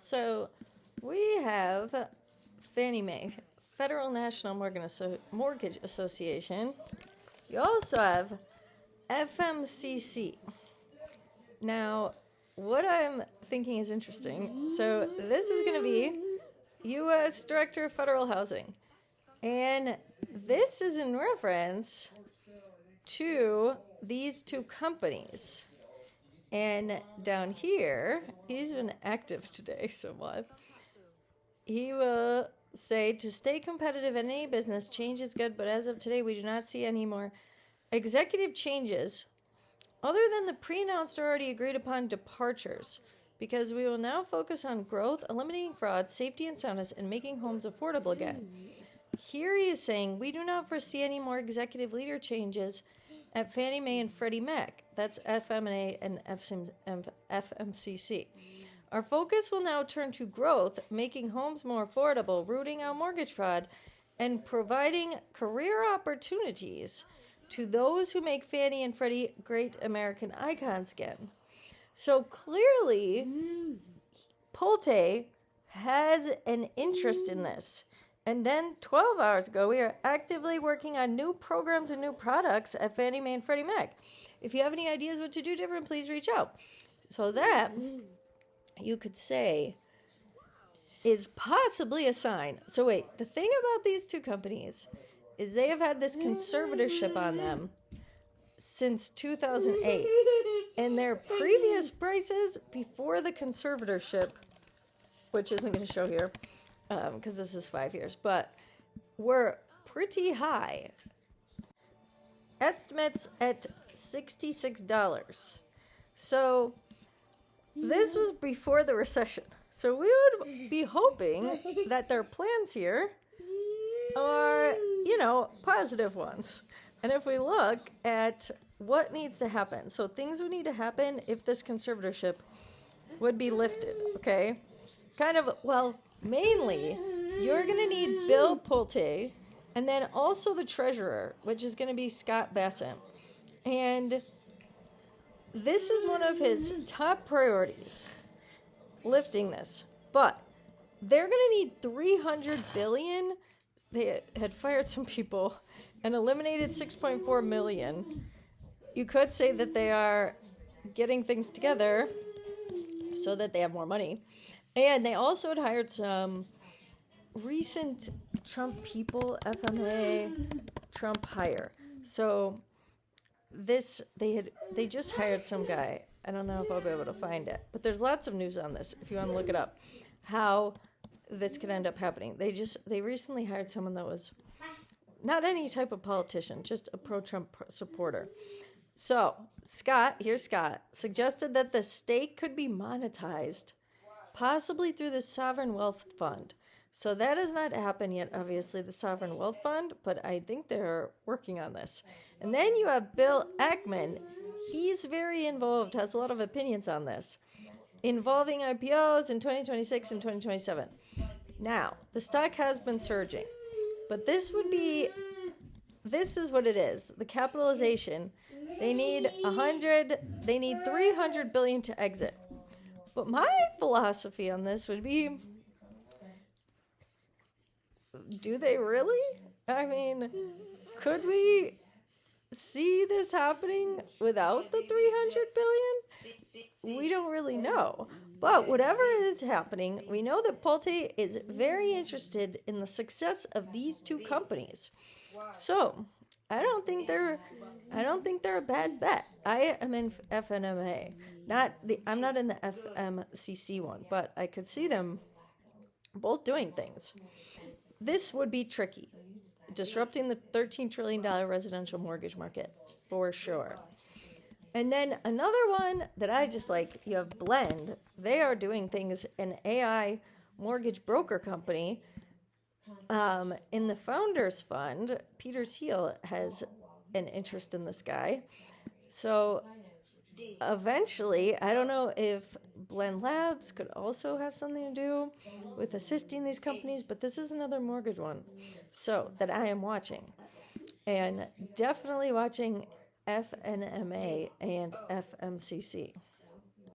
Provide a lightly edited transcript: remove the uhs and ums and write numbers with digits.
So we have Fannie Mae, Federal National Mortgage Association. You also have FMCC. Now, what I'm thinking is interesting. So this is going to be U.S. Director of Federal Housing. And this is in reference to these two companies. And down here, he's been active today somewhat. He will say, to stay competitive in any business, change is good, but as of today, we do not see any more executive changes other than the pre-announced or already agreed upon departures, because we will now focus on growth, eliminating fraud, safety and soundness, and making homes affordable again. Here he is saying, we do not foresee any more executive leader changes at Fannie Mae and Freddie Mac. That's FNMA and FMCC. Our focus will now turn to growth, making homes more affordable, rooting out mortgage fraud, and providing career opportunities to those who make Fannie and Freddie great American icons again. So clearly, Pulte has an interest in this. And then 12 hours ago, we are actively working on new programs and new products at Fannie Mae and Freddie Mac. If you have any ideas what to do different, please reach out. So that, you could say, is possibly a sign. So wait, the thing about these two companies is they have had this conservatorship on them since 2008. And their previous prices before the conservatorship, which isn't going to show here, because this is 5 years, but were pretty high. Estimates at $66. So this was before the recession. So we would be hoping that their plans here are, positive ones. And if we look at what needs to happen, so things would need to happen if this conservatorship would be lifted, okay? Mainly, you're going to need Bill Pulte, and then also the treasurer, which is going to be Scott Bassett. And this is one of his top priorities, lifting this. But they're going to need $300 billion. They had fired some people and eliminated 6.4 million. You could say that they are getting things together so that they have more money. And they also had hired some recent Trump people, FNMA, Trump hire. So they just hired some guy. I don't know if I'll be able to find it, but there's lots of news on this if you want to look it up, how this could end up happening. They recently hired someone that was not any type of politician, just a pro-Trump supporter. So Scott suggested that the state could be monetized, possibly through the Sovereign Wealth Fund. So that has not happened yet, obviously, the Sovereign Wealth Fund, but I think they're working on this. And then you have Bill Ackman. He's very involved, has a lot of opinions on this, involving IPOs in 2026 and 2027. Now, the stock has been surging, but this is what it is. The capitalization, they need $300 billion to exit. But my philosophy on this would be, do they really? I mean, could we see this happening without the $300 billion? We don't really know. But whatever is happening, we know that Pulte is very interested in the success of these two companies. So I don't think they're a bad bet. I am in FNMA. I'm not in the FMCC one, but I could see them both doing things. This would be tricky, disrupting the $13 trillion residential mortgage market, for sure. And then another one that I just like, you have BLND. They are doing things, an AI mortgage broker company. In the Founders Fund, Peter Thiel has an interest in this guy. So eventually, I don't know if BLND Labs could also have something to do with assisting these companies, but this is another mortgage one that I am watching. And definitely watching FNMA and FMCC.